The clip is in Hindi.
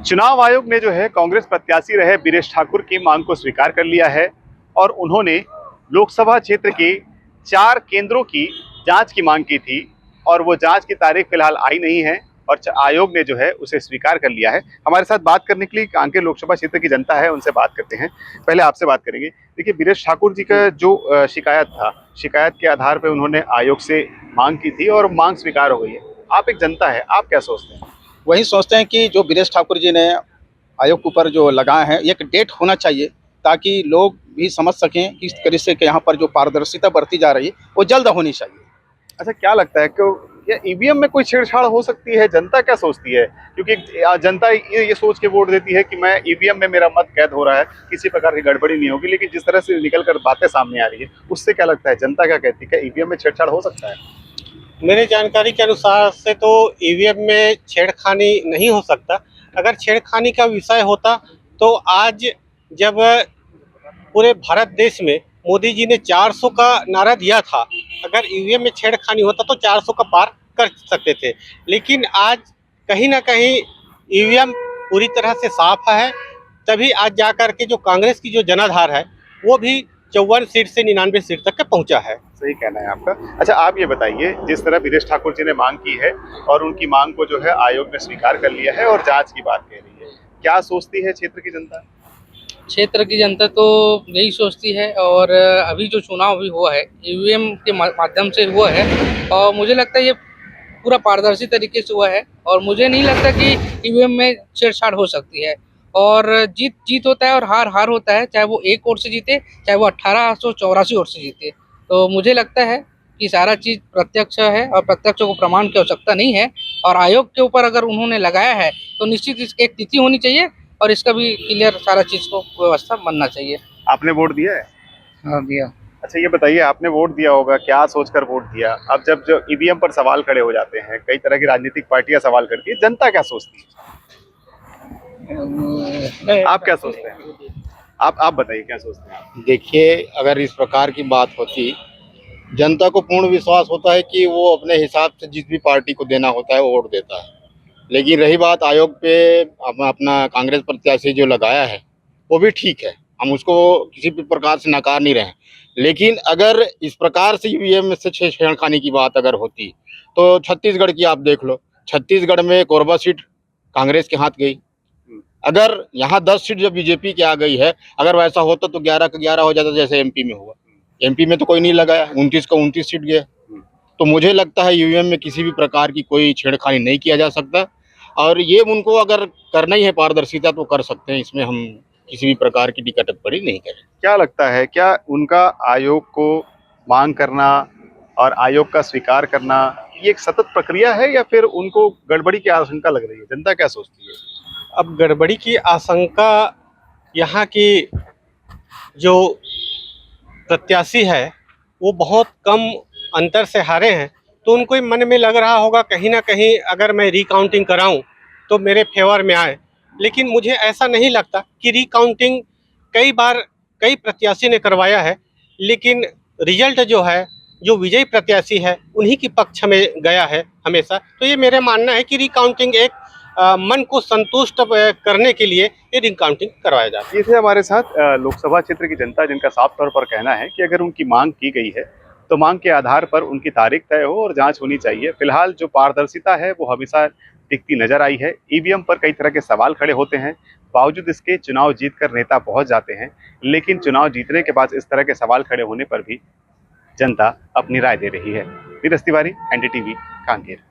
चुनाव आयोग ने जो है कांग्रेस प्रत्याशी रहे बीरेश ठाकुर की मांग को स्वीकार कर लिया है और उन्होंने लोकसभा क्षेत्र के 4 केंद्रों की जांच की मांग की थी और वो जांच की तारीख फिलहाल आई नहीं है और आयोग ने जो है उसे स्वीकार कर लिया है। हमारे साथ बात करने के लिए कांकेर लोकसभा क्षेत्र की जनता है, उनसे बात करते हैं। पहले आपसे बात करेंगे। देखिए, बीरेश ठाकुर जी का जो शिकायत था, शिकायत के आधार पर उन्होंने आयोग से मांग की थी और मांग स्वीकार हो गई है। आप एक जनता है, आप क्या सोचते हैं? वही सोचते हैं कि जो बीरेश ठाकुर जी ने आयोग के ऊपर जो लगाए हैं, एक डेट होना चाहिए ताकि लोग भी समझ सकें कि इस तरह से कि यहाँ पर जो पारदर्शिता बरती जा रही है वो जल्द होनी चाहिए। अच्छा, क्या लगता है कि या ईवीएम में कोई छेड़छाड़ हो सकती है? जनता क्या सोचती है? क्योंकि जनता ये सोच के वोट देती है कि मैं ईवीएम में मेरा मत कैद हो रहा है, किसी प्रकार की गड़बड़ी नहीं होगी। लेकिन जिस तरह से निकल कर बातें सामने आ रही है, उससे क्या लगता है, जनता क्या कहती है? क्या ईवीएम में छेड़छाड़ हो सकता है? मेरे जानकारी के अनुसार से तो ईवीएम में छेड़खानी नहीं हो सकता। अगर छेड़खानी का विषय होता तो आज जब पूरे भारत देश में मोदी जी ने 400 का नारा दिया था, अगर ईवीएम में छेड़खानी होता तो 400 का पार कर सकते थे। लेकिन आज कहीं ना कहीं ईवीएम पूरी तरह से साफ है, तभी आज जाकर के जो कांग्रेस की जो जनाधार है वो भी 54 सीट से 99 सीट तक के पहुंचा है। सही कहना है आपका। अच्छा, आप ये बताइए, जिस तरह बीरेश ठाकुर जी ने मांग की है और उनकी मांग को जो है आयोग ने स्वीकार कर लिया है और जांच की बात कह रही है, क्या सोचती है क्षेत्र की जनता? क्षेत्र की जनता तो यही सोचती है और अभी जो चुनाव भी हुआ है ईवीएम के माध्यम से हुआ है और मुझे लगता है ये पूरा पारदर्शी तरीके से हुआ है और मुझे नहीं लगता कि ईवीएम में छेड़छाड़ हो सकती है। और जीत जीत होता है और हार हार होता है, चाहे वो एक ओर से जीते चाहे वो 1884 ओर से जीते। तो मुझे लगता है कि सारा चीज़ प्रत्यक्ष है और प्रत्यक्ष को प्रमाण की आवश्यकता नहीं है। और आयोग के ऊपर अगर उन्होंने लगाया है तो निश्चित इसकी एक तिथि होनी चाहिए और इसका भी क्लियर सारा चीज़ को व्यवस्था बनना चाहिए। आपने वोट दिया है? हाँ, दिया। अच्छा, ये बताइए, आपने वोट दिया होगा, क्या सोचकर वोट दिया? अब जब जो ईवीएम पर सवाल खड़े हो जाते हैं, कई तरह की राजनीतिक पार्टियां सवाल करती है, जनता क्या सोचती है? आप क्या सोचते हैं? आप बताइए, क्या सोचते हैं आप? देखिए, अगर इस प्रकार की बात होती, जनता को पूर्ण विश्वास होता है कि वो अपने हिसाब से जिस भी पार्टी को देना होता है वो वोट देता है। लेकिन रही बात आयोग पे अपना कांग्रेस प्रत्याशी जो लगाया है वो भी ठीक है, हम उसको किसी भी प्रकार से नकार नहीं रहे हैं। लेकिन अगर इस प्रकार से ईवीएम से छेड़खानी की बात अगर होती तो छत्तीसगढ़ की आप देख लो, छत्तीसगढ़ में कोरबा सीट कांग्रेस के हाथ गई। अगर यहाँ 10 सीट जब बीजेपी की आ गई है, अगर वैसा होता तो 11 का 11 हो जाता, जैसे एमपी में हुआ। एमपी में तो कोई नहीं लगाया, 29 का 29 सीट गया। तो मुझे लगता है ईवीएम में किसी भी प्रकार की कोई छेड़खानी नहीं किया जा सकता और ये उनको अगर करना ही है पारदर्शिता तो कर सकते हैं, इसमें हम किसी भी प्रकार की टिकट टिप्पणी नहीं करें। क्या लगता है, क्या उनका आयोग को मांग करना और आयोग का स्वीकार करना ये एक सतत प्रक्रिया है या फिर उनको गड़बड़ी की आशंका लग रही है? जनता क्या सोचती है? अब गड़बड़ी की आशंका यहाँ की जो प्रत्याशी है वो बहुत कम अंतर से हारे हैं, तो उनको मन में लग रहा होगा कहीं ना कहीं अगर मैं रिकाउंटिंग कराऊं तो मेरे फेवर में आए। लेकिन मुझे ऐसा नहीं लगता कि रिकाउंटिंग कई बार कई प्रत्याशी ने करवाया है, लेकिन रिजल्ट जो है जो विजयी प्रत्याशी है उन्हीं के पक्ष में गया है हमेशा। तो ये मेरा मानना है कि रिकाउंटिंग एक मन को संतुष्ट करने के लिए ये रिकाउंटिंग करवाया जाता है। ये थे हमारे साथ लोकसभा क्षेत्र की जनता, जिनका साफ तौर पर कहना है कि अगर उनकी मांग की गई है तो मांग के आधार पर उनकी तारीख तय हो और जांच होनी चाहिए। फिलहाल जो पारदर्शिता है वो हमेशा दिखती नजर आई है। ईवीएम पर कई तरह के सवाल खड़े होते हैं, बावजूद इसके चुनाव जीतकर नेता पहुंच जाते हैं, लेकिन चुनाव जीतने के बाद इस तरह के सवाल खड़े होने पर भी जनता अपनी राय दे रही है। नीरज तिवारी, एनडीटीवी, कांकेर।